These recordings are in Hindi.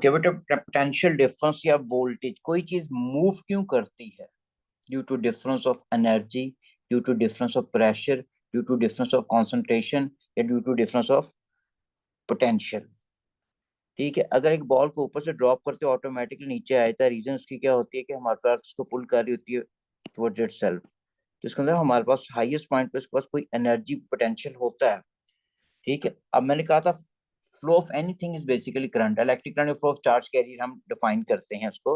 कि बेटा पोटेंशियल डिफरेंस या वोल्टेज, कोई चीज मूव क्यों करती है? Due to difference of energy, due to difference of pressure, due to difference of concentration, या due to difference of potential. ठीक है, अगर एक बॉल को ऊपर से ड्रॉप करते ऑटोमेटिकली नीचे आ जाता है, रीजन उसकी क्या होती है कि हमारे पास उसको पुल कर रही होती है टुवर्ड्स इटसेल्फ। तो इसका मतलब हमारे पास हाईएस्ट पॉइंट पे उसके पास कोई एनर्जी पोटेंशियल होता है। ठीक है, अब मैंने कहा था flow of anything is basically current, electric current, flow of charge career हम डिफाइन करते हैं उसको।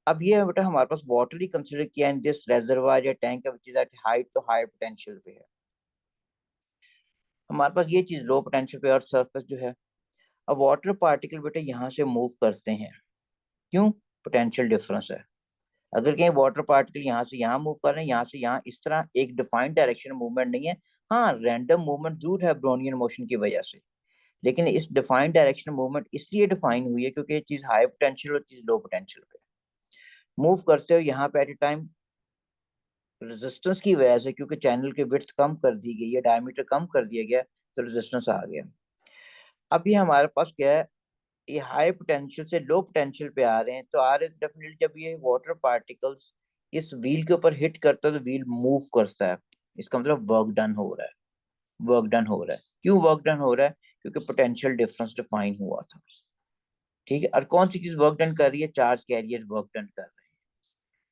अब ये बेटा हमारे पास वाटर ही कंसीडर किया इन दिस रेजर्वायर या tank which is at height, तो हाई पोटेंशियल पे है हमारे पास ये चीज, लो पोटेंशियल पे अर्थ सरफेस जो है। अब वाटर पार्टिकल बेटा यहाँ से मूव करते हैं, क्यों? पोटेंशियल डिफरेंस है। अगर कहीं वाटर पार्टिकल यहाँ से यहाँ मूव कर रहे हैं, यहाँ से यहाँ, इस तरह एक डिफाइंड डायरेक्शन मूवमेंट नहीं है। हाँ, रैंडम मूवमेंट जरूर है ब्रोनियन मोशन की वजह से, लेकिन इस डिफाइंड डायरेक्शन मूवमेंट इसलिए डिफाइन हुई है क्योंकि ये चीज हाई पोटेंशियल और चीज लो पोटेंशियल पे मूव करते हो। यहाँ पे एट ए टाइम रेजिस्टेंस की वजह से, क्योंकि चैनल की विड्थ कम कर दी गई है, डायमीटर कम कर दिया गया, तो रेजिस्टेंस आ गया। अब ये हमारे पास क्या है, ये हाई पोटेंशियल से लो पोटेंशियल पे आ रहे हैं, तो आ रहे डेफिनेटली जब ये वाटर पार्टिकल्स इस व्हील के ऊपर हिट करता है तो व्हील मूव करता है। इसका मतलब वर्क डन हो रहा है, वर्क डन हो रहा है। क्यों वर्क डन हो रहा है? क्योंकि पोटेंशियल डिफरेंस डिफाइन हुआ था। ठीक है, और कौन सी चीज वर्क डन कर रही है? चार्ज कैरियर वर्क डन कर रहे हैं।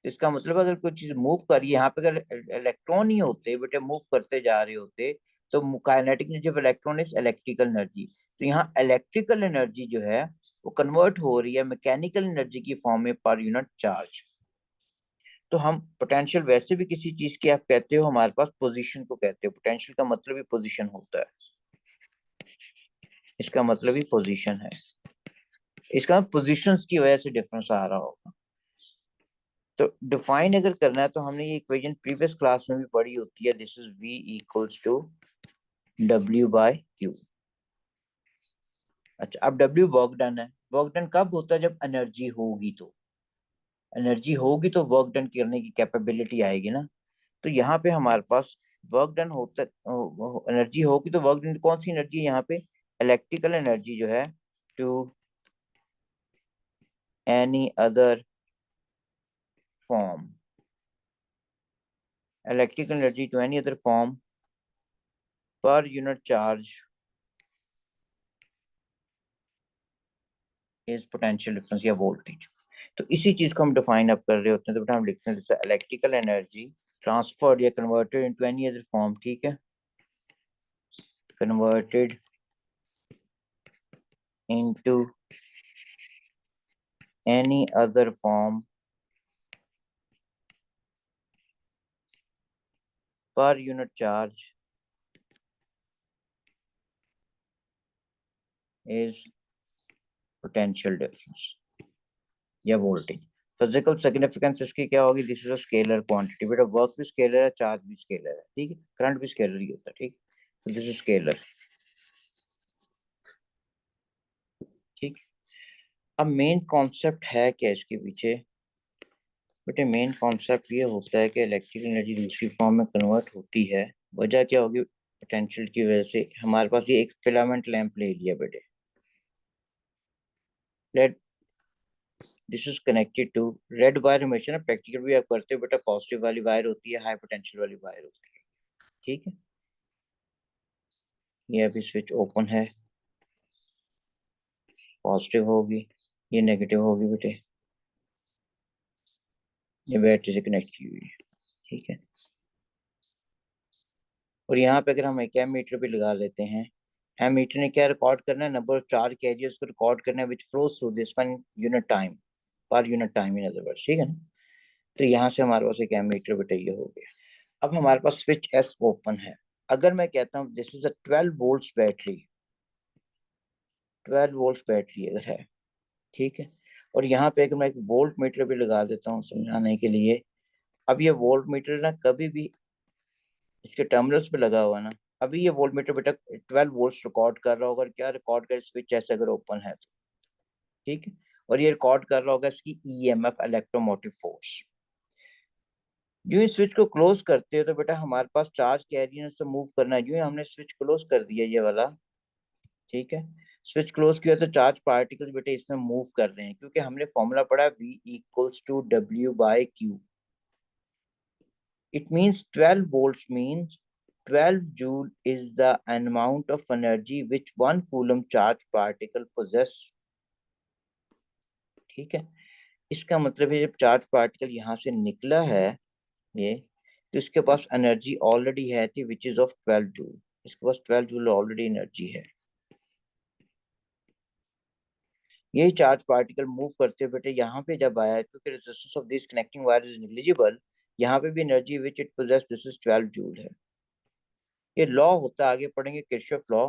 तो इसका मतलब अगर कोई चीज मूव कर रही है, यहाँ पे अगर इलेक्ट्रॉन ही होते बेटे मूव करते जा रहे होते, तो kinetic energy of electron is electrical energy. तो यहाँ इलेक्ट्रिकल एनर्जी जो है वो कन्वर्ट हो रही है मैकेनिकल एनर्जी की फॉर्म में पर यूनिट चार्ज। तो हम पोटेंशियल वैसे भी किसी चीज की आप कहते हो, हमारे पास पोजीशन को कहते हो, पोटेंशियल का मतलब ही पोजीशन होता है, इसका मतलब ही पोजीशन है। इसका पोजीशंस की वजह से डिफरेंस आ रहा होगा। तो डिफाइन अगर करना है तो हमने ये इक्वेशन प्रीवियस क्लास में भी पढ़ी होती है, this is v equals to W/Q। अच्छा, अब W वर्क डन है। वर्क डन कब होता है? जब एनर्जी होगी, तो एनर्जी होगी तो वर्क डन करने की कैपेबिलिटी आएगी ना। तो यहाँ पे हमारे पास वर्क डन होता, एनर्जी होगी तो वर्क डन, कौन सी एनर्जी है यहाँ पे? इलेक्ट्रिकल एनर्जी जो है, to any other form, electrical energy to any other form per unit charge is potential difference या वोल्टेज। तो इसी चीज को हम डिफाइन अप कर रहे होते हैं, तो बेटा हम लिखते हैं जैसे इलेक्ट्रिकल एनर्जी ट्रांसफर्ड या converted into any other form. ठीक है, converted into any other form per unit charge is potential difference या वोल्टेज। फिजिकल सिग्निफिकेंस इसकी क्या होगी? This is a scalar quantity. बेटा वर्क भी स्केलर है, चार्ज भी स्केलर है, ठीक है, करंट भी स्केलर ही होता है। ठीक, तो दिस इज स्केलर। ठीक, अब मेन कॉन्सेप्ट है क्या इसके पीछे? बेटे मेन कॉन्सेप्ट ये होता है कि इलेक्ट्रिकल एनर्जी दूसरी फॉर्म में कन्वर्ट होती है। वजह क्या होगी? पोटेंशियल की वजह से। हमारे पास ये एक फिलामेंट लैंप ले लिया बेटे, let this is connected to red wire. हमेशा ना प्रैक्टिकल भी आप करते हो बेटा, पॉजिटिव वाली वायर होती है, हाई पोटेंशियल वाली वायर होती है। ठीक है, ये अभी स्विच ओपन है, पॉजिटिव होगी, ये नेगेटिव होगी बेटे, ये बैटरी से कनेक्ट की हुई है। ठीक है, और यहाँ पे अगर हम एक एमीटर भी लगा लेते हैं, एमीटर ने क्या रिकॉर्ड करना है? नंबर ऑफ चार्ज कैरियर्स को रिकॉर्ड करना है which flows through this one unit time, पर unit time in other words. ठीक है ना, तो यहाँ से हमारे पास एक एमीटर बेटा ये हो गया। अब हमारे पास स्विच एस ओपन है। अगर मैं कहता हूँ this is a 12 volts battery, 12 volts battery अगर है, ठीक है, और यहाँ पे अगर मैं एक वोल्ट मीटर भी लगा देता हूँ समझाने के लिए। अब ये वोल्ट मीटर ना कभी भी इसके टर्मिनल्स पे लगा हुआ ना, अभी ये वोल्ट मीटर बेटा 12 वोल्ट्स रिकॉर्ड कर रहा होगा। और क्या रिकॉर्ड कर? स्विच ऐसे अगर ओपन है तो, ठीक है, और ये रिकॉर्ड कर रहा होगा इसकी ईएमएफ, इलेक्ट्रोमोटिव फोर्स। जो इस स्विच को क्लोज करते हो तो बेटा हमारे पास चार्ज कैरियर से मूव करना है। जो हमने स्विच क्लोज कर दिया ये वाला, ठीक है, स्विच क्लोज किया तो चार्ज पार्टिकल्स बेटे इसमें मूव कर रहे हैं, क्योंकि हमने फॉर्मूला पढ़ा V equals to W/Q. It means 12 volts means 12 joule is the amount of energy which one coulomb charge particle possess. ठीक है, इसका मतलब है जब चार्ज पार्टिकल यहाँ से निकला है ये, तो इसके पास एनर्जी ऑलरेडी है थी विच इज ऑफ 12 जूल. इसके पास 12 जूल ऑलरेडी एनर्जी है. यही चार्ज पार्टिकल मूव करते बेटे यहाँ पे जब आया, क्योंकि resistance of this connecting wire is negligible, यहाँ पे भी energy which it possess this is 12 joule है. ये लॉ होता है, आगे पढ़ेंगे किरचॉफ लॉ.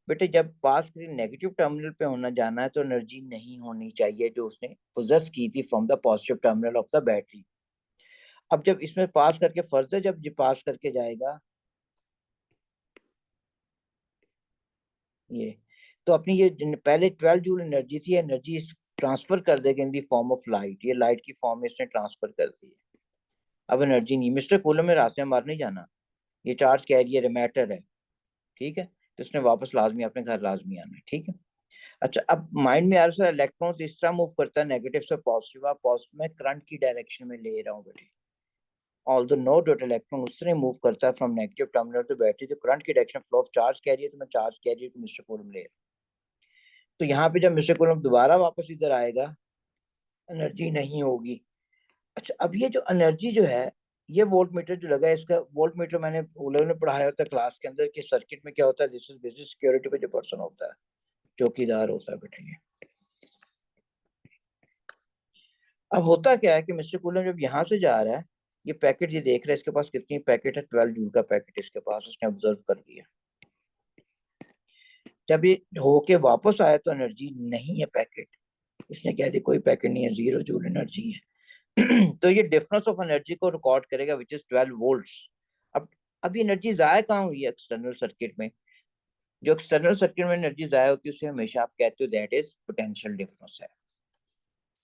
बेटे जब पास करी नेगेटिव टर्मिनल पे होना जाना है तो एनर्जी नहीं होनी चाहिए जो उसने पोजेस की थी from the positive terminal of the battery. अब जब इसमें पास करके फर्दर जब ये पास करके जाएगा ये, तो अपनी ये पहले 12 जूल एनर्जी थी, एनर्जी ट्रांसफर कर देगा इन दी फॉर्म ऑफ लाइट. ये लाइट की फॉर्म में इसने ट्रांसफर कर दी है. अब एनर्जी नहीं, मिस्टर कूलम में रास्ते में मार नहीं जाना, ये चार्ज कैरियर है, मैटर है. ठीक है, तो इसने वापस लाजमी अपने घर लाजमी आना है. ठीक है. अच्छा, अब माइंड में यार सर इलेक्ट्रॉन इस तरह मूव करता है नेगेटिव से पॉजिटिव. आप पॉजिटिव में करंट की डायरेक्शन में ले रहा हूँ बेटे. ऑल्दो नो डॉट इलेक्ट्रॉन उससे मूव करता है from negative terminal to battery, तो करंट की direction flow of charge carrier, तो मैं चार्ज कैरियर को मिस्टर कूलम ले. तो यहाँ पे जब मिस्टर कूलम दोबारा वापस इधर आएगा एनर्जी नहीं होगी. अच्छा, अब ये जो एनर्जी जो है, ये वोल्ट मीटर जो लगा है, इसका वोल्ट मीटर मैंने ओलेव ने पढ़ाया होता है क्लास के अंदर कि सर्किट में क्या होता है, दिस इज बेसिक सिक्योरिटी पे जो पर्सन होता है, चौकीदार होता है बेटा ये. अब होता क्या है कि मिस्टर कूलम जब यहाँ से जा रहा है, ये पैकेट ये देख रहा है, इसके पास कितनी पैकेट है, 12 जूल का पैकेट इसके पास, उसने ऑब्जर्व कर लिया. जब ये होके वापस आया तो एनर्जी नहीं है पैकेट, इसने कह दिया कोई पैकेट नहीं है, 0 जूल एनर्जी है. तो ये डिफरेंस ऑफ एनर्जी को रिकॉर्ड करेगा विच इज 12 वोल्ट्स. अब अब ये एनर्जी जाया कहाँ हुई है एक्सटर्नल सर्किट में. जो एक्सटर्नल सर्किट में एनर्जी जाया होती है उसे हमेशा आप कहते हो दैट इज पोटेंशियल डिफरेंस है,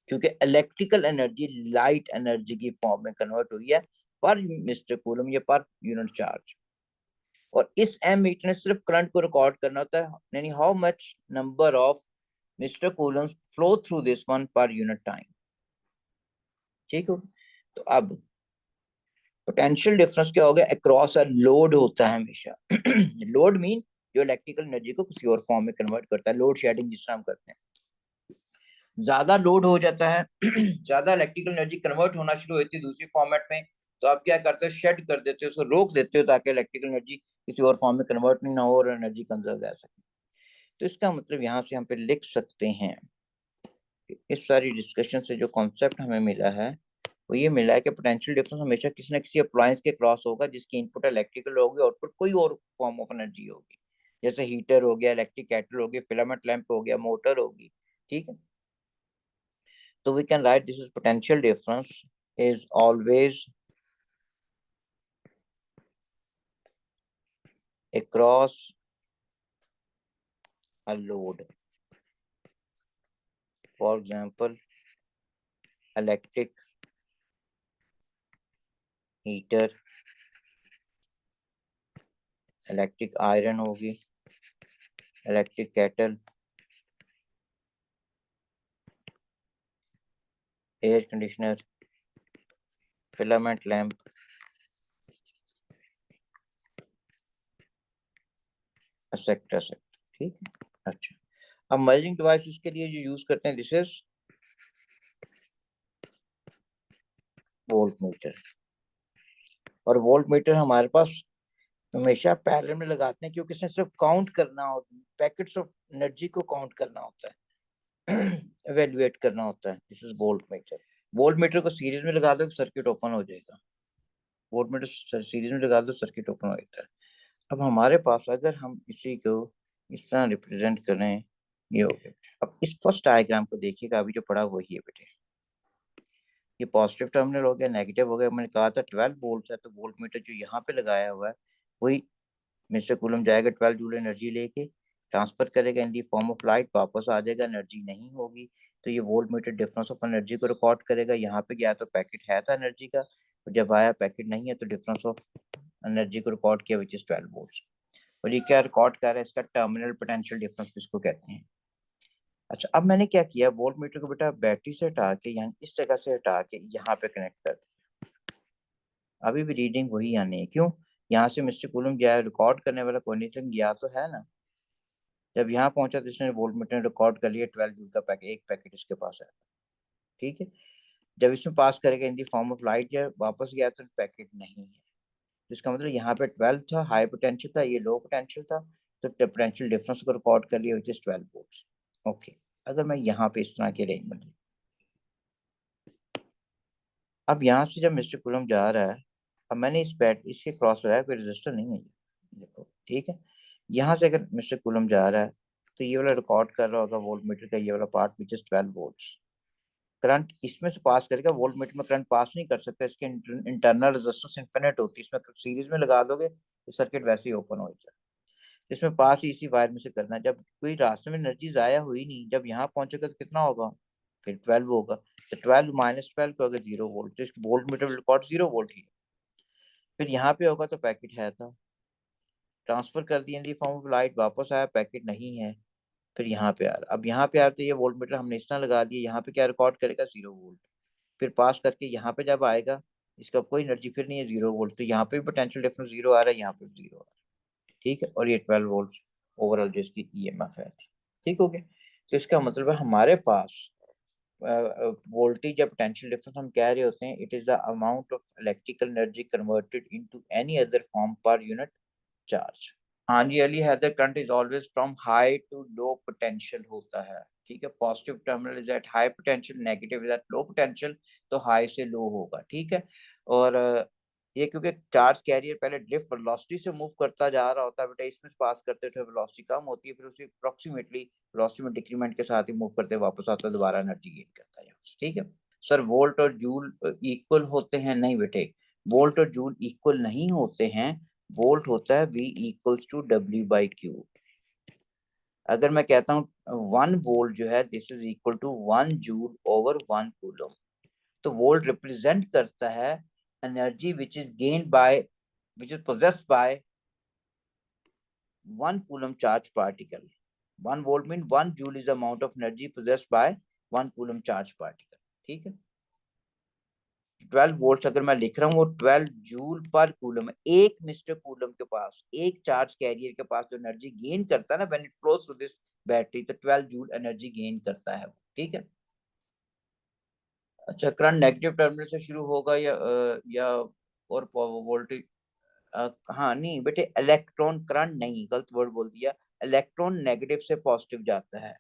क्योंकि इलेक्ट्रिकल एनर्जी लाइट एनर्जी की फॉर्म में कन्वर्ट हुई है पर मिस्टर कूलम, ये पर यूनिट चार्ज. और इस एम मीटर ने सिर्फ करंट को रिकॉर्ड करना होता है, यानी how much number of mister Coulomb's flow through this one पर यूनिट टाइम. ठीक है. तो अब पोटेंशियल डिफरेंस क्या हो गया, अक्रॉस अ लोड होता है हमेशा. लोड मीन जो इलेक्ट्रिकल एनर्जी को किसी और फॉर्म में कन्वर्ट करता है, लोड शेडिंग जिस तरह हम करते हैं. ज्यादा लोड हो जाता है, ज्यादा इलेक्ट्रिकल एनर्जी कन्वर्ट होना शुरू होती है दूसरी फॉर्मेट में, तो आप क्या करते हो, शेड कर देते हो, उसको रोक देते हो ताकि इलेक्ट्रिकल एनर्जी किसी और फॉर्म में कन्वर्ट नहीं ना हो और एनर्जी कंजर्व रह सके. तो इसका मतलब यहाँ से हम पे लिख सकते हैं कि इस सारी डिस्कशन से जो कॉन्सेप्ट हमें मिला है वो ये मिला है कि पोटेंशियल डिफरेंस हमेशा किसी न किसी अप्लायंस के क्रॉस होगा जिसकी इनपुट इलेक्ट्रिकल होगी, आउटपुट कोई और फॉर्म ऑफ एनर्जी होगी. जैसे हीटर हो गया, इलेक्ट्रिक केटल हो गया, फिलामेंट लैंप हो गया, मोटर होगी. ठीक है. So we can write this is potential difference is always across a load. For example, electric heater, electric iron होगी, electric kettle, air conditioner, filament lamp, etcetera. ठीक है. अच्छा, अब मेजरिंग डिवाइस के लिए जो यूज करते हैं दिस इज वोल्ट मीटर. और वोल्ट मीटर हमारे पास हमेशा पैरेलल में लगाते हैं क्योंकि इसमें सिर्फ काउंट करना होता है, पैकेट्स ऑफ एनर्जी को काउंट करना होता है, एवेल्युएट करना होता है. This is volt meter. Volt meter को सीरीज में लगा दो सर्किट ओपन हो जाएगा. वोल्ट मीटर सीरीज में लगा दो सर्किट ओपन हो जाता है. अब हमारे पास अगर हम इसी को इस तरह रिप्रेजेंट करें, ये हो गया. अब इस फर्स्ट डायग्राम को देखिएगा, अभी जो पड़ा वही है बेटे. ये पॉजिटिव टर्मिनल हो गया, नेगेटिव हो गया. मैंने कहा था 12 वोल्ट है, तो वोल्ट मीटर जो यहाँ पे लगाया हुआ है वही मिस्टर कूलम जाएगा 12 जूल एनर्जी लेके, ट्रांसफर करेगा इन दी फॉर्म ऑफ लाइट, वापस आ जाएगा, एनर्जी नहीं होगी. तो ये volt meter difference of energy को रिकॉर्ड करेगा. यहाँ पे गया तो पैकेट है था एनर्जी का, तो जब आया पैकेट नहीं है तो डिफरेंस ऑफ एनर्जी को रिकॉर्ड किया विच इज 12 वोल्ट. और ये क्या रिकॉर्ड कर रहा है, इसका टर्मिनल पोटेंशियल डिफरेंस किसको कहते हैं। अच्छा, अब मैंने क्या किया, वोल्ट मीटर को बेटा बैटरी से हटा के यहाँ इस जगह से हटा के यहाँ पे कनेक्ट कर दिया। अभी भी रीडिंग वही आनी है, क्यों, यहाँ से मिस्टर कूलम गया है, रिकॉर्ड करने वाला कोई नहीं गया तो है ना। जब यहाँ पहुंचा तो इसने वोल्ट मीटर ने रिकॉर्ड कर लिया 12 जूल का पैकेट, एक पैकेट इसके पास है, ठीक है। जब इसमें पास करेगा इन दी फॉर्म ऑफ लाइट, या वापस गया तो पैकेट नहीं है, तो इसका मतलब यहाँ पे 12 था, हाई पोटेंशियल था, ये लो पोटेंशियल था, तो पोटेंशियल डिफरेंस को रिकॉर्ड कर लिया विच इज 12 वोल्ट्स। ओके, अगर मैं यहाँ पे इस तरह के अरेंजमेंट, अब यहाँ से जब मिस्टर कूलम जा रहा है, अब मैंने इस बैट इसके क्रॉस लगाया, कोई रजिस्टर नहीं है ये, देखो ठीक है। यहाँ से अगर मिस्टर कूलम जा रहा है तो ये वाला रिकॉर्ड कर रहा होगा वोल्ट मीटर का ये वाला part which is 12 volts. Current इसमें से पास करेगा, वोल्ट मीटर में करंट पास नहीं कर सकता, इसके इंटरनल रेजिस्टेंस इनफिनिट होती है, इसमें तो सीरीज में लगा दोगे तो सर्किट वैसे ही ओपन हो जाए। इसमें पास ही इसी वायर में से करना है, जब कोई रास्ते में एनर्जी जाया हुई नहीं, जब यहाँ पहुंचेगा तो कितना होगा, फिर 12 होगा, तो 12 माइनस 12 को अगर 0 वोल्ट, तो वोल्ट मीटर रिकॉर्ड 0 वोल्ट ही है। फिर यहाँ पे होगा तो पैकेट है था, ट्रांसफर कर दिया इन दी फॉर्म ऑफ लाइट, वापस आया पैकेट नहीं है, फिर यहाँ पे आ रहा, अब यहाँ पे आ तो ये वोल्ट मीटर हमने इस तरह लगा दिया, यहाँ पे क्या रिकॉर्ड करेगा 0 वोल्ट, फिर पास करके यहाँ पे जब आएगा, इसका कोई एनर्जी फिर नहीं है 0 वोल्ट, तो यहाँ पे भी पोटेंशियल डिफरेंस 0 आ रहा है, यहाँ पे भी 0 आ रहा है, ठीक है। और ये 12 वोल्ट ओवरऑल जो इसकी ईएमएफ है, ठीक हो गया। तो इसका मतलब है हमारे पास वोल्टेज या पोटेंशियल डिफरेंस हम कह रहे होते हैं, it is the amount of electrical energy converted into any other form per unit charge. हाँ जी Ali Haider, current is always from high to low potential होता है, ठीक है। Positive terminal is at high potential, negative is at low potential, तो हाई से लो होगा, ठीक है। और ये क्योंकि चार्ज कैरियर पहले ड्रिफ्ट वेलोसिटी से मूव करता जा रहा होता है बेटा, इसमें पास करते हुए वेलोसिटी कम होती है, फिर उसी अप्रोक्सीमेटली वेलोसिटी में डिक्रीमेंट के साथ ही मूव करते वापस आता है, दोबारा एनर्जी गेन करता है यहाँ से, ठीक है। सर वोल्ट और जूल इक्वल होते हैं, नहीं बेटे, वोल्ट और जूल इक्वल नहीं होते हैं, वोल्ट होता है V इक्वल्स टू W/Q। अगर मैं कहता हूँ 1 वोल्ट जो है this is equal to 1 joule over 1 coulomb, तो वोल्ट रिप्रेजेंट करता है energy which is gained by, which is possessed by 1 coulomb charge particle. 1 volt mean 1 joule is amount of energy possessed by 1 coulomb charge particle, ठीक है। 12 वोल्ट अगर मैं लिख रहा हूँ वो 12 जूल पर कूलम है, एक मिस्टर कूलम के पास, एक चार्ज कैरियर के पास जो एनर्जी गेन करता है ना when it flows through this battery, तो 12 जूल एनर्जी गेन करता है, ठीक है। अच्छा, करंट नेगेटिव टर्मिनल से शुरू होगा या और वोल्टेज, हाँ नहीं बेटे, इलेक्ट्रॉन करंट नहीं, गलत वर्ड बोल दिया, इलेक्ट्रॉन नेगेटिव से पॉजिटिव जाता है,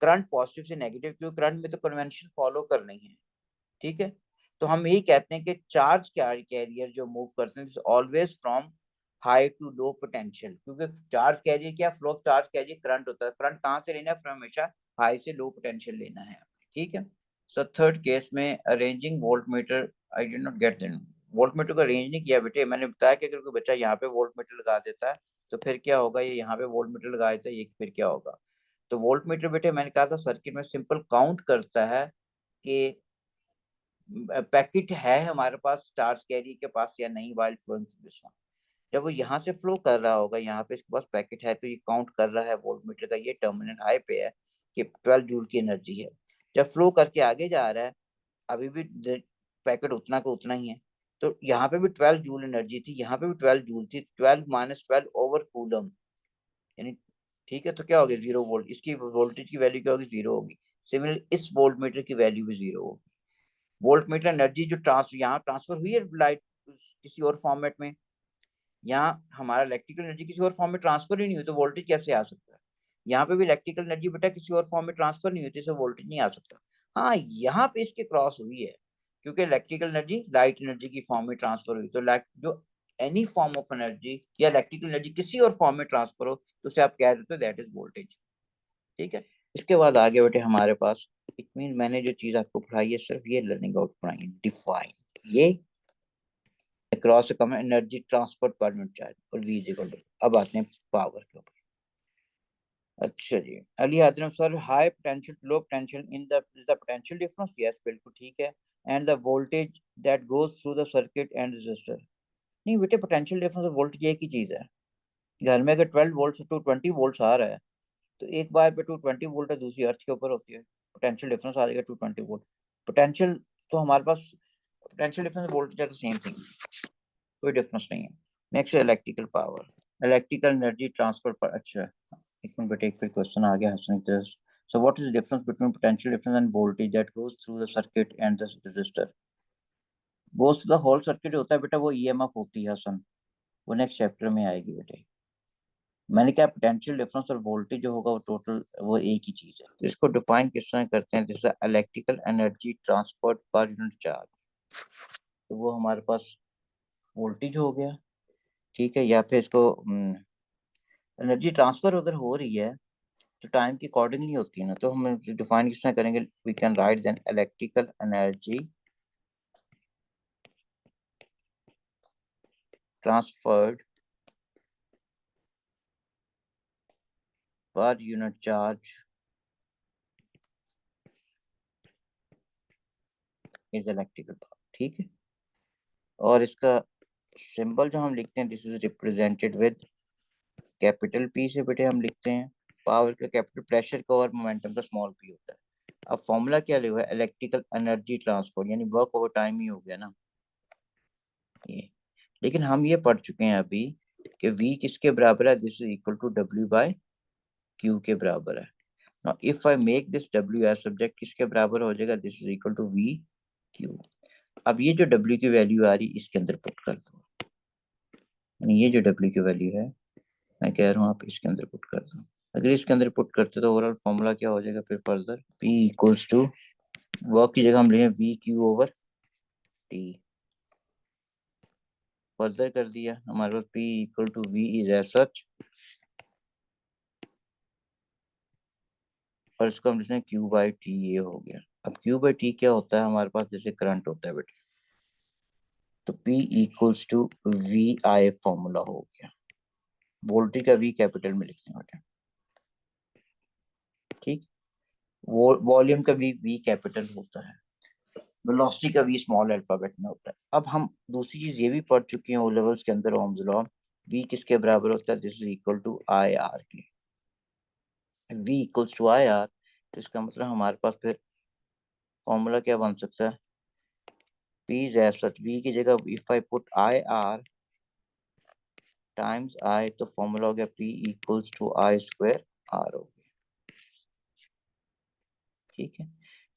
करंट पॉजिटिव से नेगेटिव, क्योंकि करंट में तो कन्वेंशन फॉलो करनी है, ठीक है। तो हम यही कहते हैं कि चार्ज कैरियर जो मूव करते हैं always from high to low potential, क्योंकि चार्ज कैरियर क्या, flow of charge carrier current होता है, करंट कहाँ से लेना है, फ्रॉम हमेशा हाई से लो पोटेंशियल लेना है, ठीक है। सो थर्ड केस में arranging volt meter, I did not get that, volt meter को अरेंज नहीं किया बेटे, मैंने बताया कि अगर कोई बच्चा यहाँ पे वोल्ट मीटर लगा देता है तो फिर क्या होगा, ये यहाँ पे वोल्ट मीटर लगा देता है, ये फिर क्या होगा। तो वोल्ट मीटर बेटे मैंने कहा था सर्किट में सिंपल काउंट करता है कि पैकेट है हमारे पास चार्ज कैरियर के पास या नहीं, while flowing through this one. जब वो यहाँ से फ्लो कर रहा होगा, यहाँ पे इसके पास पैकेट है, तो ये काउंट कर रहा है वोल्ट मीटर का, ये टर्मिनल हाई पे है कि 12 जूल की एनर्जी है। जब फ्लो करके आगे जा रहा है, अभी भी पैकेट उतना का उतना ही है, तो यहाँ पे भी 12 जूल एनर्जी थी, यहाँ पे भी 12 जूल थी, 12 माइनस 12 ओवर कूलम, यानी ठीक है, तो क्या होगी 0 वोल्ट, इसकी वोल्टेज की वैल्यू क्या होगी, 0 होगी। सिमिलर इस वोल्ट मीटर की वैल्यू भी 0 होगी। वोल्ट मीटर एनर्जी जो यहाँ ट्रांसफर हुई है लाइट किसी और फॉर्मेट में, यहाँ हमारा इलेक्ट्रिकल एनर्जी किसी और फॉर्म में ट्रांसफर ही नहीं हुई, तो वोल्टेज कैसे आ सकता है। यहाँ पे भी इलेक्ट्रिकल एनर्जी बेटा किसी और फॉर्म में ट्रांसफर नहीं हुई, तो वोल्टेज नहीं आ सकता। हाँ यहाँ पे इसके क्रॉस हुई है, क्योंकि इलेक्ट्रिकल एनर्जी लाइट एनर्जी की फॉर्म में ट्रांसफर हुई, तो जो एनी फॉर्म ऑफ एनर्जी या इलेक्ट्रिकल एनर्जी किसी और फॉर्म में ट्रांसफर हो तो उसे आप कह देते हो दैट इज वोल्टेज, ठीक है। इसके बाद आगे बेटे हमारे पास, इट मीन मैंने जो चीज आपको पढ़ाई है सिर्फ ये लर्निंग आउट पढ़ाई है, डिफाइन ये अक्रॉस कम energy transfer per unit charge और वी इज इक्वल टू, अब आते हैं पावर के ऊपर। अच्छा जी Ali Adam sir, high potential low potential in the is the potential difference, yes बिल्कुल ठीक है, and the voltage that goes through the circuit and resistor, नहीं बेटे पोटेंशियल डिफरेंस और वोल्टेज एक ही चीज है, घर में अगर 12 वोल्ट से 220 वोल्ट आ रहा है तो एक बार पे 220 वोल्ट है, दूसरी अर्थ के ऊपर होती है, पोटेंशियल डिफरेंस आ जाएगा 220 वोल्ट। पोटेंशियल तो हमारे पास पोटेंशियल डिफरेंस वोल्टेज है तो सेम थिंग, कोई डिफरेंस नहीं है। Next electrical power, electrical energy transfer पर। अच्छा, एक मिनट बेटे, एक क्वेश्चन आ गया हंसने की तरह। So what is the difference between potential difference and voltage that goes through the circuit and the resistor? Goes through the whole circuit होता है बेटा, वो ईएमएफ होती है हसन, वो नेक्स्ट चैप्टर में आएगी बेटे। मैंने क्या, पोटेंशियल डिफरेंस और वोल्टेज जो होगा वो टोटल वो एक ही चीज है। तो इसको डिफाइन किस तरह करते हैं, जैसे electrical energy transferred per unit charge, तो वो हमारे पास वोल्टेज हो गया, ठीक है। या फिर इसको एनर्जी ट्रांसफर अगर हो रही है तो टाइम की अकॉर्डिंगली होती है ना, तो हम डिफाइन किस तरह करेंगे, we can write then electrical energy transferred per unit charge is electrical power, ठीक है। और इसका सिंबल जो हम लिखते हैं, this is represented with capital P से बेटे हम लिखते हैं। पावर का कैपिटल, प्रेशर का और मोमेंटम का स्मॉल पी होता है। अब फॉर्मूला क्या लिखा है, इलेक्ट्रिकल एनर्जी ट्रांसफर, यानी वर्क ओवर टाइम ही हो गया ना ये। लेकिन हम ये पढ़ चुके हैं अभी कि V किसके बराबर है, this is equal to W by Q के बराबर है। Now if I make this W as subject, किसके बराबर हो जाएगा, this is equal to V Q। अब ये जो W की वैल्यू आ रही है इसके अंदर पुट कर दो, यानी ये जो W की वैल्यू है मैं कह रहा हूँ आप इसके अंदर पुट कर दो। अगर इसके अंदर पुट करते तो ओवरऑल फॉर्मूला क्या हो जाएगा फिर further, P equals to, work की जगह हम लेंगे VQ/T। फर्दर कर दिया हमारे पास P equal to V is as such, और इसको हम लिखते हैं Q/T, ये हो गया। अब Q/T क्या होता है हमारे पास, जैसे करंट होता है बेटे, तो P equals to VI formula हो गया। वोल्टेज का V कैपिटल में लिखते हैं बेटे, ठीक। वॉल्यूम का भी V कैपिटल होता है, वेलोसिटी का V स्मॉल अल्फाबेट में होता है। अब हम दूसरी चीज ये भी पढ़ चुके हैं ओ लेवल्स के अंदर, ओम्स लॉ, V किसके बराबर होता है, this is equal to IR के। V इक्वल्स टू IR, तो इसका मतलब हमारे पास फिर फॉर्मूला क्या बन सकता है, P is as such, V की जगह if I put IR times I, तो फॉर्मूला हो गया P equals to I² R हो गया, ठीक है।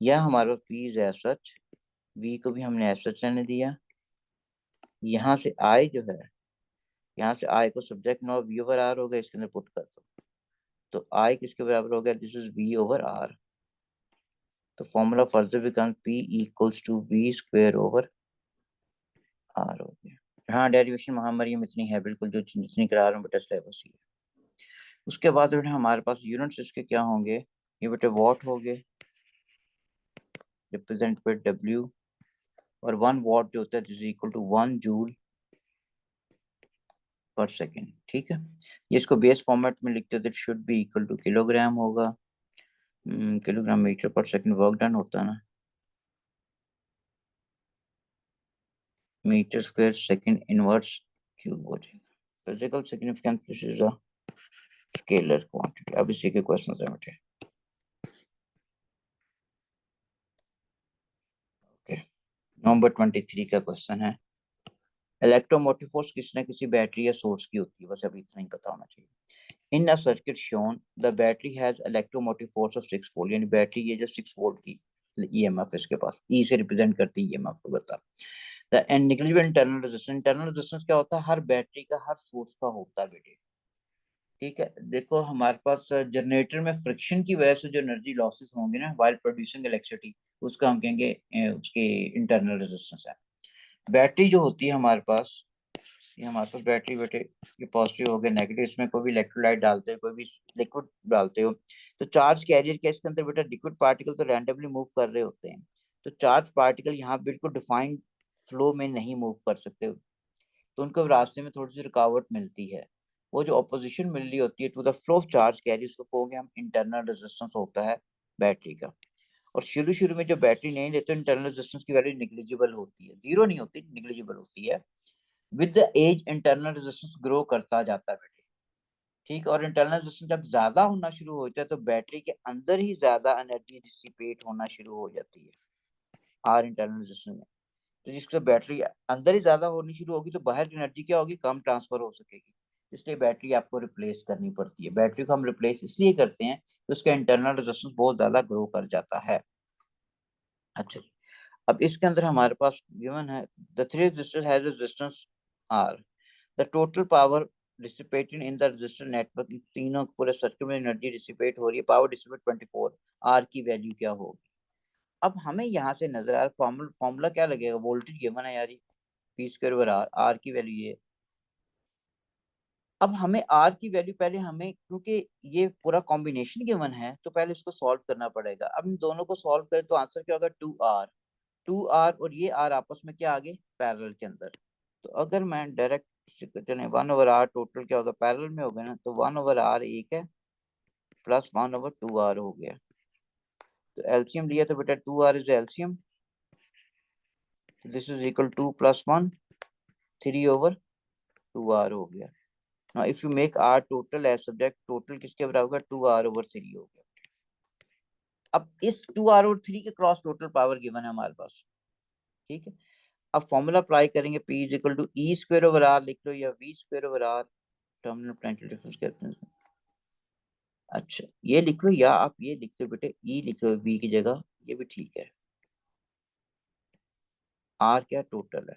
या हमारे पास P is as such, V को भी हमने as such रहने दिया, यहाँ से I जो है, यहाँ से I को सब्जेक्ट नो V ओवर R हो गया, इसके अंदर पुट कर दो, तो I किसके बराबर हो गया, this is V over R। तो formula further become P equals to V² over R हो गया। हाँ, डेरिवेशन महामरियम इतनी है बिल्कुल, जो जितनी करा रहा हूँ बेटा सिलेबस ही है। उसके बाद बेटा हमारे पास यूनिट्स इसके क्या होंगे, ये बेटे वॉट हो गए, रिप्रेजेंट विद W, और 1 वॉट जो होता है this equal to 1 joule per second, ठीक है। ये इसको बेस फॉर्मेट में लिखते थे, should be equal to kilogram होगा, kilogram metre per second work done होता है ना, metre square second inverse cube हो जाएगा। Physical significance, this is a scalar quantity. अब इसी के क्वेश्चन है बेटे, ओके। नंबर 23 का क्वेश्चन है, इलेक्ट्रोमोटिव फोर्स किसी न किसी बैटरी या सोर्स की होती है, बस अभी इतना ही पता होना चाहिए। In a circuit shown the battery has electromotive force of 6 volt, यानी बैटरी ये जो 6 वोल्ट की ईएमएफ इसके पास, ई से रिप्रेजेंट करती है ईएमएफ को, बता। द नेग्लिजिबल इंटरनल रेजिस्टेंस क्या होता है, हर बैटरी का हर सोर्स का होता है बेटे, ठीक है। देखो हमारे पास जनरेटर में फ्रिक्शन की वजह से जो एनर्जी लॉसेस होंगे ना वाइल प्रोड्यूसिंग इलेक्ट्रिसिटी, उसका हम कहेंगे उसके इंटरनल रेजिस्टेंस है। बैटरी जो होती है हमारे पास, ये हमारे पास बैटरी बेटे, ये पॉजिटिव हो गया नेगेटिव, इसमें कोई भी इलेक्ट्रोलाइट डालते हो, कोई भी लिक्विड डालते हो, तो चार्ज कैरियर के इसके अंदर बेटा लिक्विड पार्टिकल तो रैंडमली मूव कर रहे होते हैं, तो चार्ज पार्टिकल यहाँ बिल्कुल डिफाइंड फ्लो में नहीं मूव कर सकते, तो उनको रास्ते में थोड़ी सी रुकावट मिलती है। वो जो अपोजिशन मिल रही होती है to the flow of charge carry, उसको कहोगे हम इंटरनल रेजिस्टेंस होता है बैटरी का। और शुरू शुरू में जो बैटरी नहीं लेते इंटरनल रेजिस्टेंस की वैल्यू निग्लिजिबल होती है, जीरो नहीं होती, निग्लिजिबल होती है। With the age internal resistance grow करता जाता है बेटे, ठीक है। और इंटरनल रेजिस्टेंस जब ज्यादा होना शुरू होता है तो बैटरी के अंदर ही ज्यादा एनर्जी डिसिपेट होना शुरू हो जाती है आर इंटरनल रेजिस्टेंस में। तो जिससे बैटरी अंदर ही ज्यादा होनी शुरू होगी तो बाहर की एनर्जी क्या होगी, कम ट्रांसफर हो सकेगी। इसलिए बैटरी आपको रिप्लेस करनी पड़ती है। बैटरी को हम रिप्लेस इसलिए करते हैं कि उसका इंटरनल रेजिस्टेंस बहुत ज्यादा ग्रो कर जाता है। अच्छा, अब इसके अंदर हमारे पास गिवन है the three resistor has resistance R, the total power dissipated in the resistor network, तीनों पूरे सर्किट में एनर्जी डिसिपेट हो रही है, पावर डिसिपेट 24, आर की वैल्यू क्या होगी। अब हमें यहाँ से नजर आ रहा फॉर्मूला क्या लगेगा, वोल्टेज गिवन है यार, P square over R, R की वैल्यू ये। अब हमें आर की वैल्यू पहले हमें, क्योंकि ये पूरा कॉम्बिनेशन गिवन है तो पहले इसको सॉल्व करना पड़ेगा। अब इन दोनों को सॉल्व करें तो आंसर क्या होगा, 2R। 2R और ये आर आपस में क्या आ गए, पैरेलल के अंदर। तो अगर मैं डायरेक्ट चले 1/R टोटल क्या होगा, पैरेलल में हो गया ना, तो 1/R एक है प्लस 1/2R हो गया। तो एलसीएम लिया तो बेटा 2R is LCM, this is equal 2 + 1, 3/2R हो गया। Now if you make R total as subject, total किसके बराबर होगा, 2R/3 हो गया। अब इस 2R/3 के क्रॉस टोटल पावर गिवन है हमारे पास, ठीक है। अब फॉर्मूला अप्लाई करेंगे, P is equal to E²/R लिख लो या V²/R, टर्मिनल पोटेंशियल डिफरेंस कहते हैं। अच्छा, ये लिख लो या आप ये लिख लो बेटे, E लिख लो V की जगह, ये भी ठीक है। R क्या टोटल है,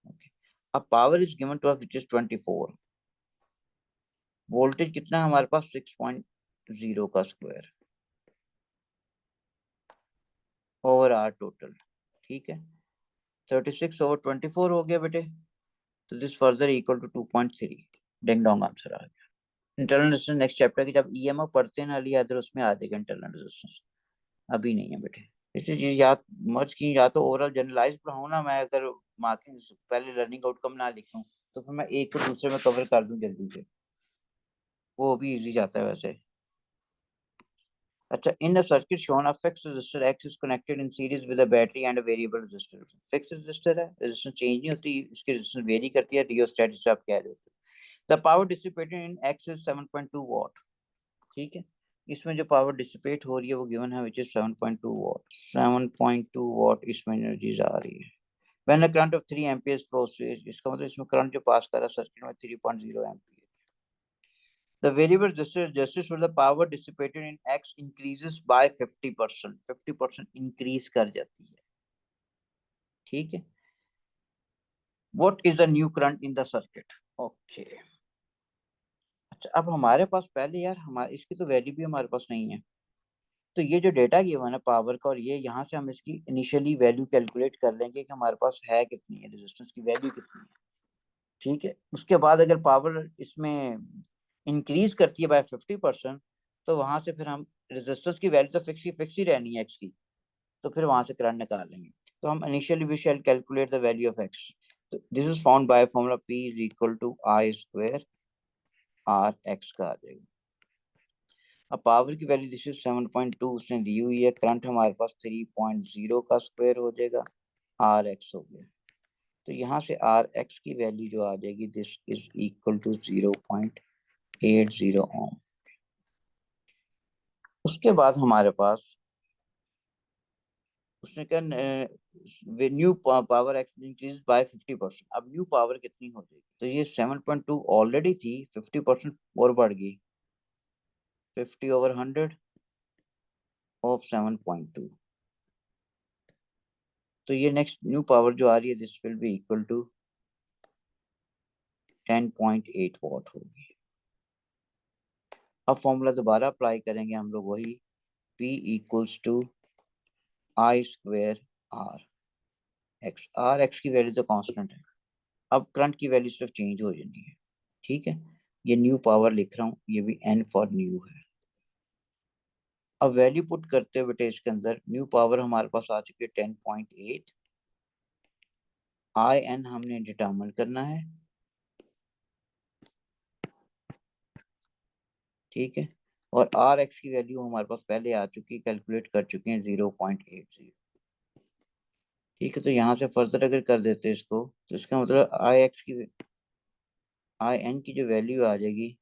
ओके। अब power is given to us which is 24, voltage कितना है हमारे पास 6.0 का स्क्वायर ओवर आर टोटल, ठीक है। 36/24 हो गया बेटे, तो this further equal to 2.3, ding dong answer आ गया। इंटरनल रेजिस्टेंस नेक्स्ट चैप्टर की जब ईएमएफ पढ़ते हैं ना अली अदर, उसमें आ जाएगा इंटरनल रेजिस्टेंस, अभी नहीं है बेटे। इसी चीज याद मर्ज की, या तो ओवरऑल जनरलाइज पढ़ाऊँ ना मैं, अगर मार्किंग पहले लर्निंग आउटकम ना लिखूं तो फिर मैं एक को दूसरे में कवर कर दूं जल्दी से, वो भी इजी जाता है वैसे। अच्छा, in the circuit shown a fixed resistor X is connected in series with a battery and a variable resistor। Fix resistor है, रेजिस्टेंस चेंज नहीं होती, इसकी रेजिस्टेंस वेरी करती है, रियोस्टेट जिसे आप कह रहे हो। The power dissipated in X is 7.2 वाट, ठीक है। इसमें जो पावर डिसिपेट हो रही है वो गिवन है विच इज 7.2 वाट, 7.2 वाट इसमें एनर्जी आ रही है। When a current of 3 ampere flows, इसका मतलब इसमें करंट जो पास कर रहा है सर्किट में 3.0 ampere. The variable resistor adjusts so the power dissipated in X increases by 50%, 50% increase कर जाती है, ठीक है। What is the new current in the circuit? Okay। अच्छा, अब हमारे पास पहले यार हमारे इसकी तो वैल्यू भी हमारे पास नहीं है, तो ये जो डेटा गिवन है पावर का, और ये यहाँ से हम इसकी इनिशियली वैल्यू कैलकुलेट कर लेंगे कि हमारे पास है कितनी है, रेजिस्टेंस की वैल्यू कितनी है, ठीक है। उसके बाद अगर पावर इसमें इंक्रीज करती है बाय 50%, तो वहां से फिर हम रेजिस्टेंस की वैल्यू तो फिक्स ही रहनी है एक्स की, तो फिर वहां से करंट निकाल लेंगे। तो हम initially we shall calculate the value of X, तो this is found by formula P is equal to I square R X का आ जाएगा। अब पावर की वैल्यू दिस इज 7.2 उसने दी हुई है, करंट हमारे पास 3.0 का स्क्वायर हो जाएगा, आर एक्स हो गया। तो यहाँ से आर एक्स की वैल्यू जो आ जाएगी दिस इज इक्वल टू 0.80 ओम। उसके बाद हमारे पास उसने क्या, new power x increase by 50%, अब न्यू पावर कितनी हो जाएगी, तो ये 7.2 ऑलरेडी थी, 50% और बढ़ गई, 50/100 ऑफ 7.2। तो ये नेक्स्ट न्यू पावर जो आ रही है this will be equal to 10.8 watt होगी। अब फॉर्मूला दोबारा अप्लाई करेंगे हम लोग वही, P equals to I square R X, R X की वैल्यू तो कांस्टेंट है, अब करंट की वैल्यू सिर्फ चेंज हो जानी है, ठीक है। ये न्यू पावर लिख रहा हूँ, ये भी एन फॉर न्यू है। अब वैल्यू पुट करते हुए बेटे इसके अंदर न्यू पावर हमारे पास आ चुकी है 10.8, आई एन हमने डिटर्मिन करना है, ठीक है। और आर एक्स की वैल्यू हमारे पास पहले आ चुकी है, कैलकुलेट कर चुके हैं 0.80, ठीक है। तो यहाँ से फर्दर अगर कर देते इसको तो इसका मतलब आई एक्स की आई एन की जो वैल्यू आ जाएगी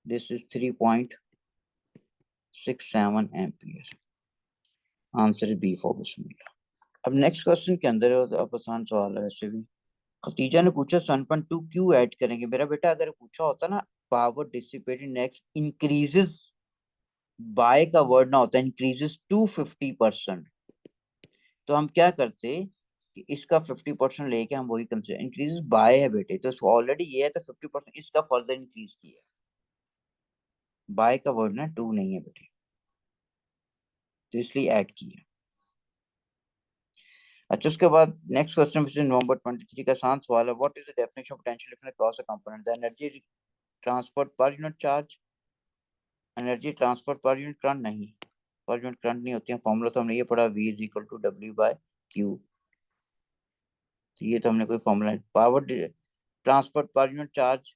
this is 3.67 ampere. Answer B for बिस्मिल्लाह। अब नेक्स्ट क्वेश्चन के अंदर है, तो अब आसान सवाल है वैसे भी। खतीजा ने पूछा सनपन टू क्यों ऐड करेंगे। मेरा बेटा अगर पूछा होता ना power dissipated next increases, by का वर्ड ना होता, इंक्रीजेस टू 50%, तो हम क्या करते कि इसका 50% लेके हम वही कंसिडर, इंक्रीजेस बाय है बेटे, तो ऑलरेडी ये है तो 50% इसका फर्दर इंक्रीज किया। बाय का वर्ड ना टू नहीं है बेटे, तो इसलिए ऐड किया। अच्छा, उसके बाद नेक्स्ट क्वेश्चन विच इज नवंबर 23 का आसान सवाल है। What is the definition of potential difference across a component. The energy transfer per unit charge, energy transfer per unit current नहीं, पर यूनिट करंट नहीं होती है। फॉर्मूला तो हमने ये पढ़ा, V is equal to W by Q, तो ये तो हमने कोई फॉर्मूला नहीं। Power transfer per unit charge,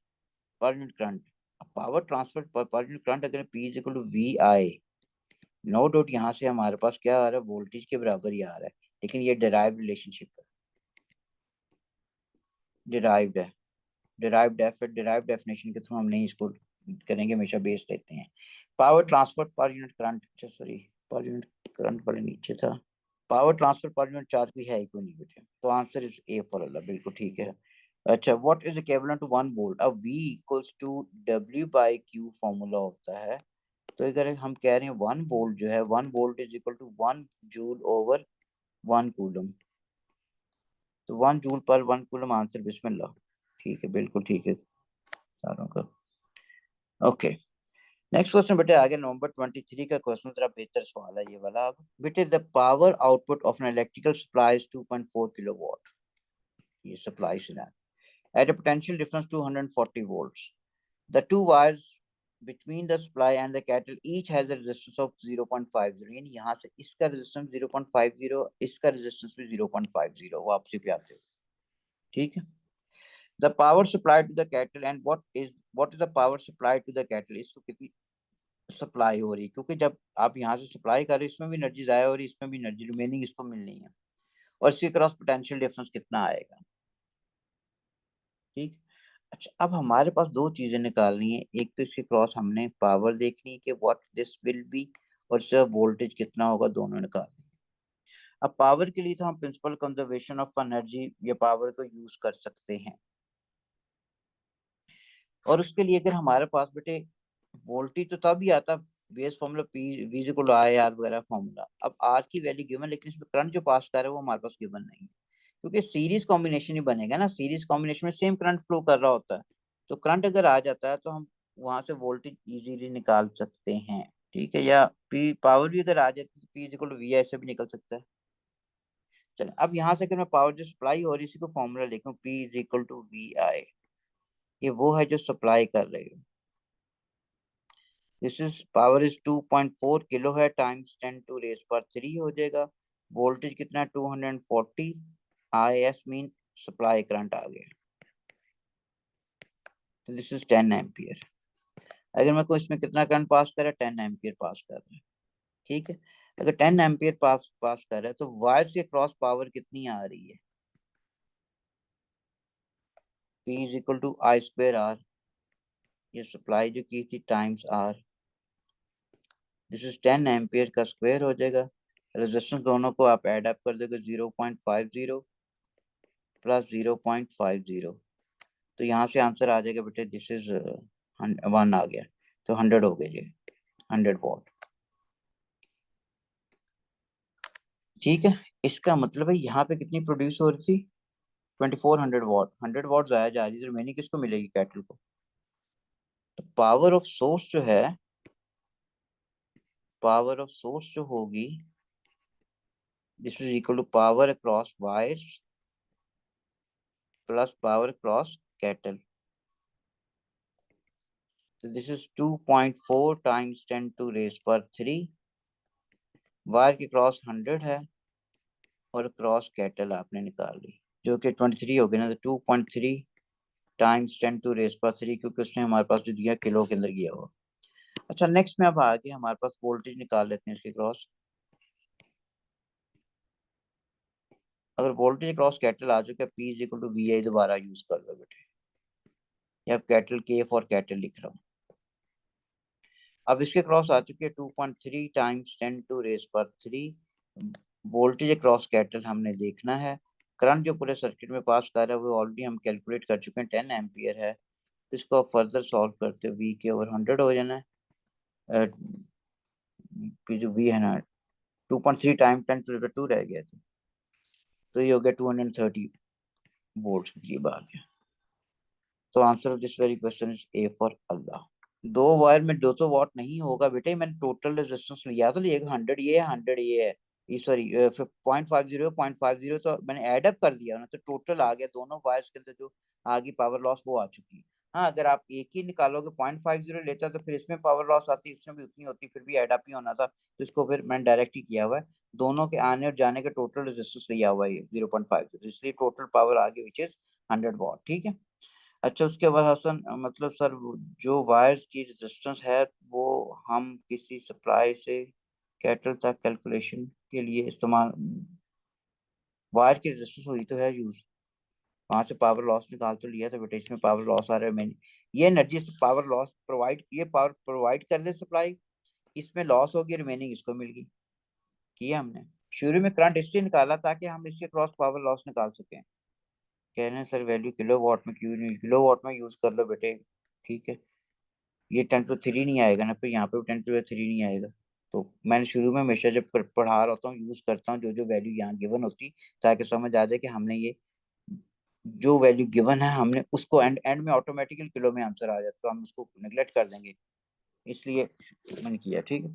per unit current. Power transfer per unit current अगर P is equal to V I, no doubt यहाँ से हमारे पास क्या आ रहा है, वोल्टेज के बराबर ही आ रहा है, लेकिन ये डिराइव रिलेशनशिप है, डिराइव्ड है, डिराइव्ड है, फिर डिराइव डेफिनेशन के थ्रू हम नहीं इसको करेंगे, हमेशा बेस लेते हैं। Power transfer per unit current, अच्छा सॉरी, पर यूनिट करंट बड़े नीचे था। Power transfer per unit charge भी है ही कोई नहीं बेटे, तो आंसर इज ए फॉर अल्लाह, बिल्कुल ठीक है। अच्छा, what is equivalent to 1 volt. अब V equals to W by Q formula होता है, तो अगर हम कह रहे हैं 1 वोल्ट जो है, 1 volt is equal to 1 joule over 1 coulomb, तो 1 जूल पर 1 कूलम, आंसर बिस्मिल्लाह, ठीक है, बिल्कुल ठीक है सारों का। ओके, नेक्स्ट क्वेश्चन बेटे आ गया नवंबर 23 का क्वेश्चन, जरा बेहतर सवाल है ये वाला। अब बेटे the power output of an electrical supply is 2.4 kilowatt, ये सप्लाई से ना, at a potential difference 240 volts. The two wires between the supply and the kettle each has a resistance of 0.50, यानी यहाँ से इसका रेजिस्टेंस 0.50, इसका रेजिस्टेंस भी 0.50, वापसी पे आते हो, ठीक है। The power supply to the kettle and what is the power supply to the kettle, इसको कितनी सप्लाई हो रही है, क्योंकि जब आप यहाँ से सप्लाई कर रहे हो इसमें भी एनर्जी जाया हो रही है, इसमें भी एनर्जी रिमेनिंग इसको मिलनी है, और इसके क्रॉस पोटेंशियल डिफरेंस कितना आएगा, ठीक। अच्छा, अब हमारे पास दो चीजें निकालनी है, एक तो इसके क्रॉस हमने पावर देखनी है कि व्हाट दिस विल बी, और इसका वोल्टेज कितना होगा, दोनों निकालनी है। अब पावर के लिए तो हम प्रिंसिपल कंजर्वेशन ऑफ एनर्जी या पावर को यूज कर सकते हैं, और उसके लिए अगर हमारे पास बेटे वोल्टेज तो तभी आता base formula P V equal I R वगैरह फॉर्मूला। अब आर की वैल्यू गिवन, लेकिन इसमें करंट जो पास कर रहा है वो हमारे पास गिवन नहीं है, क्योंकि सीरीज कॉम्बिनेशन ही बनेगा ना, सीरीज कॉम्बिनेशन में सेम करंट फ्लो कर रहा होता है, तो करंट अगर आ जाता है तो हम वहां से वोल्टेज इजीली निकाल सकते हैं, ठीक है। या पी पावर भी अगर आ जाती है तो पी इक्वल टू वी आई से भी निकल सकता है। चलो, अब यहाँ से अगर मैं पावर जो सप्लाई हो रही है इसी को फॉर्मूला लिखूं, P is equal to V I, ये वो है जो सप्लाई कर रही है। This is power is 2.4 kilo है, टाइम्स 10 टू रेज पर 3 हो जाएगा। वोल्टेज कितना है 240, I S mean supply current आ गया, तो दिस इज 10 एम्पियर। अगर मैं को इसमें कितना करंट पास कर रहा है, 10 एम्पियर पास कर रहा है, ठीक है। अगर 10 एम्पियर पास पास कर रहा है तो वायर्स के क्रॉस पावर कितनी आ रही है, P is equal to I square R, ये सप्लाई जो की थी times R, this is 10 ampere का स्क्वायर हो जाएगा। रेजिस्टेंस दोनों को आप ऐड अप कर दोगे, 0.50 प्लस 0.50, तो यहाँ से आंसर आ जाएगा बेटे, दिस इज 1 आ गया, तो 100 हो गए जी, 100 वॉट, ठीक है। इसका मतलब है यहाँ पे कितनी प्रोड्यूस हो रही थी, 2400 वॉट, 100 वॉट जाया जा रही है, रिमेनिंग किसको मिलेगी, कैटल को। तो पावर ऑफ सोर्स जो है, पावर ऑफ सोर्स जो होगी, this is equal to power across wires plus power across kettle, तो this is 2.4 times 10 to raise पर 3, वायर के क्रॉस 100 है, और क्रॉस कैटल आपने निकाल ली जो कि 23 हो गया ना, तो 2.3 टाइम्स 10 टू रेज पर 3, क्योंकि उसने हमारे पास जो दिया किलो के अंदर गया हुआ। अच्छा, नेक्स्ट में अब आगे हमारे पास वोल्टेज निकाल लेते हैं इसके क्रॉस। अगर वोल्टेज क्रॉस कैटल आ चुका है, P is equal to V I दोबारा यूज कर लो बेटे, या कैटल के फॉर कैटल लिख रहा हूँ। अब इसके क्रॉस आ चुके हैं 2.3 टाइम्स 10⁻³ वोल्टेज अक्रॉस कैटल हमने देखना है। करंट जो पूरे सर्किट में पास कर रहा है वो ऑलरेडी हम कैलकुलेट कर चुके हैं, 10 एम्पियर है। तो इसको आप फर्दर सॉल्व करते हो वी के ओवर 100 हो जाना है। जो वी है ना 2.3 टाइम 10⁻² रह गया था, तो ये हो गया 230 वोल्ट के करीब आ गया। तो answer of this very question is A for अल्लाह। दो वायर में 200 वॉट नहीं होगा बेटे, मैंने टोटल रेजिस्टेंस लिया तो लिया 100 ये है 100 ये है, सॉरी 0.50 तो मैंने ऐड अप कर दिया ना, तो टोटल आ गया दोनों वायर्स के अंदर जो आगे पावर लॉस वो आ चुकी है। हाँ अगर आप एक ही निकालोगे 0.50 लेता तो फिर इसमें पावर लॉस आती, इसमें भी उतनी होती, फिर भी ऐड अप ही होना था। तो इसको फिर मैंने डायरेक्ट ही किया हुआ है, दोनों के आने और जाने के टोटल रेजिस्टेंस लिया हुआ है 0.50, इसलिए टोटल पावर आ गई विच इज 100 वॉट। ठीक है। अच्छा उसके बाद हसन मतलब सर जो वायर्स की रेजिस्टेंस है वो हम किसी सप्लाई से कैटल तक कैलकुलेशन के लिए इस्तेमाल, वायर की रेजिस्टेंस हुई तो है यूज, वहां से पावर लॉस निकाल तो लिया था बेटा, इसमें पावर लॉस आ रहा है। मैंने ये एनर्जी से पावर लॉस प्रोवाइड, ये पावर प्रोवाइड कर दे सप्लाई, इसमें लॉस होगी, रिमेनिंग इसको मिल गई। किया हमने शुरू में करंट इसलिए निकाला ताकि हम इसके क्रॉस पावर लॉस निकाल सकें। कह रहे हैं सर वैल्यू किलो वॉट में क्यों नहीं, किलो वॉट में यूज कर लो बेटे। ठीक है, ये 10⁻³ नहीं आएगा ना, फिर यहाँ पे 10⁻³ नहीं आएगा। तो मैंने शुरू में हमेशा जब पढ़ा रहा होता हूँ यूज करता हूँ जो जो वैल्यू यहाँ गिवन होती, ताकि समझ आ जाए कि हमने ये जो वैल्यू गिवन है हमने उसको एंड एंड में ऑटोमेटिकली किलो में आंसर आ जाता, तो हम उसको निगलेक्ट कर देंगे, इसलिए मैंने किया। ठीक है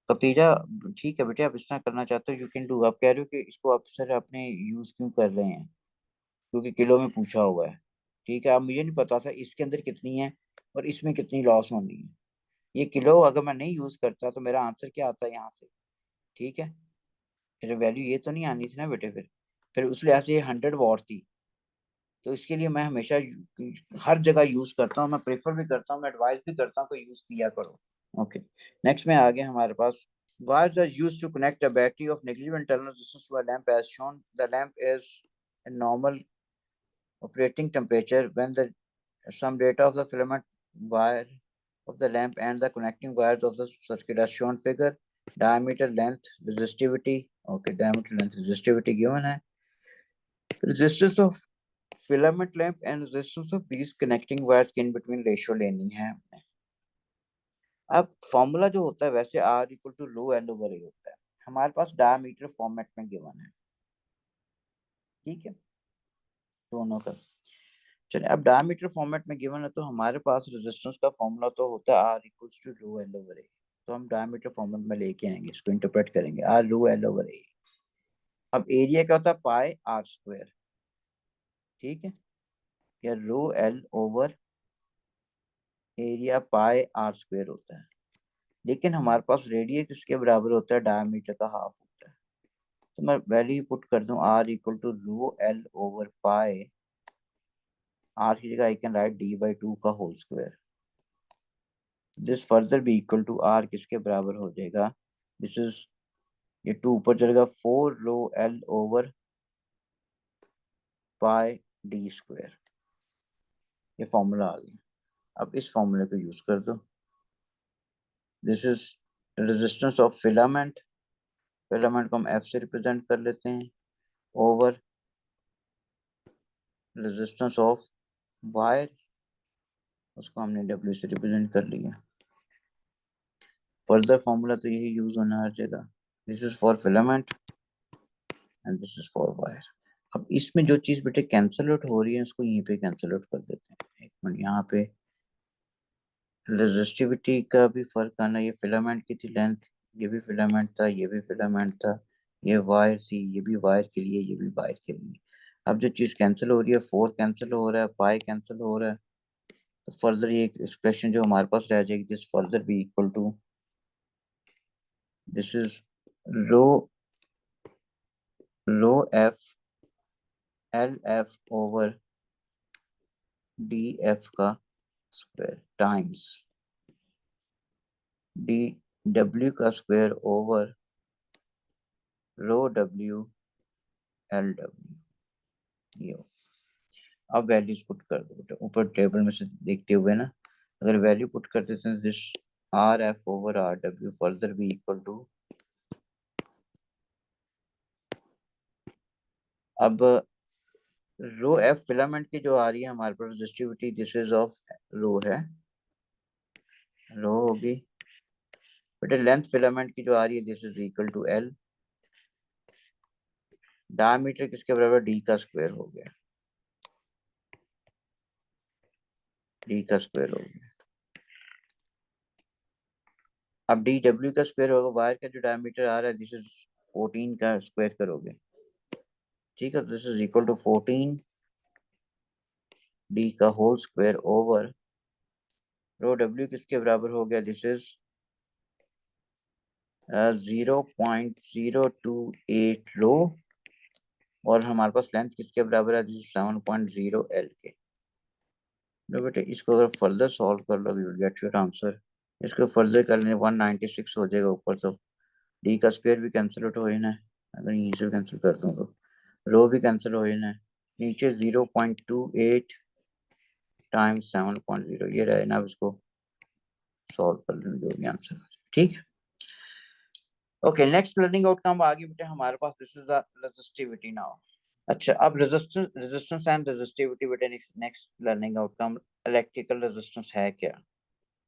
भतीजा, ठीक है बेटे आप इस तरह करना चाहते हो यू कैन डू। आप कह रहे हो कि इसको आप सर अपने यूज क्यों कर रहे हैं, क्योंकि किलो में पूछा हुआ है। ठीक है, अब मुझे नहीं पता था इसके अंदर कितनी है और इसमें कितनी लॉस होनी है। ये किलो अगर मैं नहीं यूज करता तो मेरा आंसर क्या आता है यहाँ से। ठीक है, फिर वैल्यू ये तो नहीं आनी थी ना बेटे, फिर उस लिहाज से ये 100 वॉट थी। तो इसके लिए मैं हमेशा हर जगह यूज करता हूँ, मैं प्रेफर भी करता हूँ, मैं एडवाइस भी करता हूँ कि यूज किया करो। ओके, नेक्स्ट में आ गया हमारे पास wires are used to connect a battery of negligible internal resistance to a lamp as shown. The lamp is a normal operating temperature when the some data of the filament wire of the lamp and the connecting wires of the circuit as shown figure. Diameter, length, resistivity. Okay, diameter, length, resistivity given है. Resistance of filament lamp and resistance of these connecting wires के in between ratio लेनी है हमने। अब फॉर्मूला जो होता है वैसे R equal to rho L over A होता है, हमारे पास डायमीटर फॉर्मेट में गिवन है। ठीक है, दोनों का। चलिए अब डायमीटर फॉर्मेट में गिवन है तो हमारे पास रेजिस्टेंस का फॉर्मूला तो होता है R equals to rho L over A. तो हम डायमीटर फॉर्मेट में लेके आएंगे, इसको इंटरप्रेट करेंगे R रो एल ओवर ए। अब एरिया क्या होता है पाई आर स्क्वायर। ठीक है, या rho L over area pi R square होता है, लेकिन हमारे पास रेडियस किसके बराबर होता है, डायमीटर का हाफ होता है। तो मैं वैल्यू पुट कर दूं R equal to rho L over pi, R की जगह आई कैन राइट D/2 का whole square. This further be equal to R किसके बराबर हो जाएगा, दिस इज, ये 2 ऊपर चलेगा 4 रो एल ओवर पाई डी स्क्वायर। ये फॉर्मूला आ गया, अब इस फॉर्मूले को यूज कर दो। This is resistance of filament, filament को हम एफ से रिप्रेजेंट कर लेते हैं, ओवर रेजिस्टेंस ऑफ वायर, उसको हमने डब्ल्यू से रिप्रेजेंट कर लिया। फर्दर फॉर्मूला तो यही यूज होना हर जगह, this is for filament and this is for wire. अब इसमें जो चीज बेटे कैंसल आउट हो रही है उसको यहीं पे कैंसल आउट कर देते हैं। एक मिनट, यहाँ पे रेजिस्टिविटी का भी फर्क आना, ये फिलामेंट की थी लेंथ, ये भी फिलामेंट था, ये भी फिलामेंट था, ये वायर थी, ये भी वायर के लिए, ये भी वायर के लिए। अब जो चीज कैंसिल हो रही है 4 कैंसिल हो रहा है, पाई कैंसिल हो रहा है, तो फर्दर ये एक्सप्रेशन जो हमारे पास रह जाएगी, this further be equal to, this is rho rho F L F over D F का स्क्वायर टाइम्स डी डब्ल्यू का square over rho W L W. अब वैल्यूज पुट कर दो बेटा ऊपर टेबल में से देखते हुए ना, अगर वैल्यू पुट कर देते हैं this R F over R W further be equal to, अब रो एफ फिलामेंट की जो आ रही है हमारे पास रेजिस्टिविटी, दिस इज ऑफ रो है, रो होगी बेटा, लेंथ फिलामेंट की जो आ रही है this is equal to L, diameter किसके बराबर, डी का स्क्वायर हो गया, डी का स्क्वायर हो गया। अब डी डब्ल्यू का स्क्वायर होगा, वायर का जो डायमीटर आ रहा है दिस इज 14 का स्क्वायर करोगे, ठीक है, this is equal to 14 D का whole square over rho W किसके बराबर हो गया, दिस इज 0.028 रो, और हमारे पास लेंथ किसके बराबर है, दिस इज 7.0 एल के। तो बेटे इसको अगर फर्दर सॉल्व कर लो, you will get your answer. इसको फर्दर कर लेने 196 हो जाएगा ऊपर, तो डी का स्क्वायर भी कैंसिल आउट हो जाना है, अगर यहीं से कैंसिल कर दूँ तो रो भी कैंसिल हो जाना है, नीचे 0.28 टाइम्स 7.0 ये रहे ना, अब इसको सॉल्व कर लेंगे जो भी आंसर, ठीक है। ओके, नेक्स्ट लर्निंग आउटकम आ गई बेटे हमारे पास, this is the resistivity now. अच्छा, अब रेजिस्टेंस एंड रेजिस्टिविटी बेटे next learning outcome, electrical resistance है क्या,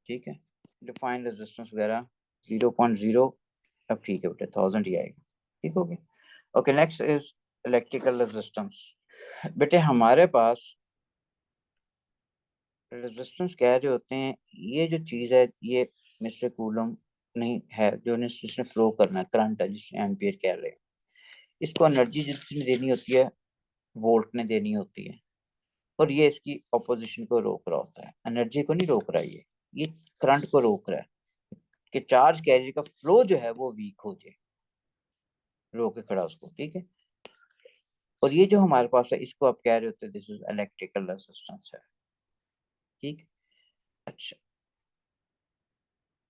ठीक है, डिफाइन रेजिस्टेंस वगैरह 0.0, अब ठीक है बेटे 1000 ही आएगा, ठीक हो गया। Okay, next is electrical resistance. बेटे हमारे पास रेजिस्टेंस कह रहे होते हैं, ये जो चीज है ये मिस्टर कूलम नहीं है, जो जिसने फ्लो करना है, करंट है जिसने एम्पियर कह रहे हैं, इसको एनर्जी जिसने देनी होती है वोल्ट ने देनी होती है, और ये इसकी ऑपोजिशन को रोक रहा होता है, एनर्जी को नहीं रोक रहा है, ये करंट को रोक रहा है कि चार्ज कैरियर का फ्लो जो है वो वीक हो जाए, रोक के खड़ा उसको, ठीक है। और ये जो हमारे पास है इसको आप कह रहे होते हैं दिस इज इलेक्ट्रिकल रेजिस्टेंस है, ठीक। अच्छा,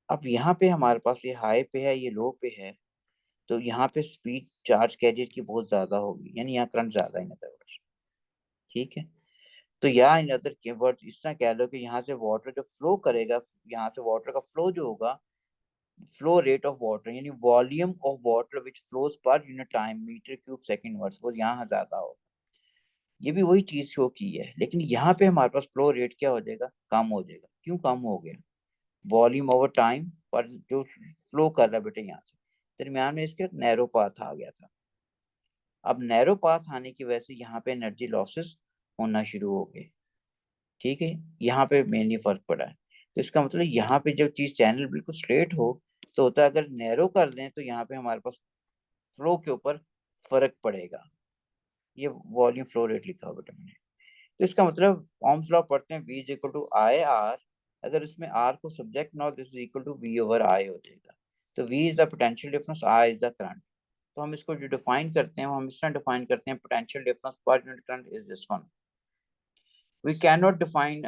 अब यहाँ पे हमारे पास ये हाई पे है, ये लो पे है, तो यहाँ पे स्पीड चार्ज कैरियर की बहुत ज्यादा होगी, यानी यहाँ करंट ज्यादा इन अदर वर्ड्स, ठीक है। तो यहाँ इन अदर वर्ड्स इस तरह कह लो कि यहाँ से वाटर जो फ्लो करेगा, यहाँ से वाटर का फ्लो जो होगा, फ्लो रेट ऑफ वाटर यानी volume of water which flows per unit time metre cube second words, वो यहाँ ज्यादा होगा, ये भी वही चीज शो की है, लेकिन यहाँ पे हमारे पास फ्लो रेट क्या हो जाएगा, कम हो जाएगा, क्यों कम हो गया, वॉल्यूम ओवर टाइम पर जो फ्लो कर रहा है बेटे यहाँ से दरमियान में इसके नैरो पाथ आ गया था, अब नैरो पाथ आने की वजह से यहाँ पे एनर्जी लॉसेस होना शुरू हो गए, ठीक है, यहाँ पे मेनली फर्क पड़ा है। तो इसका मतलब यहाँ पे जब चीज चैनल बिल्कुल स्ट्रेट हो तो होता है, अगर नैरो कर दें तो यहाँ पे हमारे पास फ्लो के ऊपर फर्क पड़ेगा, ये वॉल्यूम फ्लो रेट लिखा हुआ बेटा मैंने। तो इसका मतलब ओम्स लॉ पढ़ते हैं, V is equal to I R, अगर इसमें R को सब्जेक्ट ना हो this is equal to V over I हो जाएगा, तो V is the potential difference, I is the current. तो हम इसको जो डिफाइन करते हैं वो हम इस तरह डिफाइन करते हैं, potential difference per unit current is this one. We can not define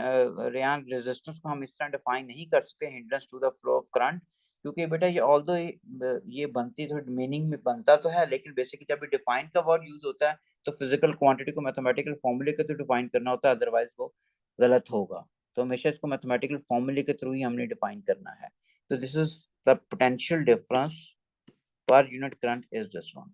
रेयान, रेजिस्टेंस को हम इस तरह डिफाइन नहीं कर सकते, hindrance to the flow of current, क्योंकि बेटा ये ऑल्दो ये बनती तो मीनिंग में बनता तो है, लेकिन बेसिकली जब डिफाइन का वर्ड यूज होता है तो फिजिकल क्वांटिटी को मैथमेटिकल फॉर्मूले के थ्रू डिफाइन करना होता है, अदरवाइज वो गलत होगा, तो हमेशा इसको मैथमेटिकल फॉर्मूले के थ्रू ही हमने डिफाइन करना है। तो this is the potential difference per unit current is this one,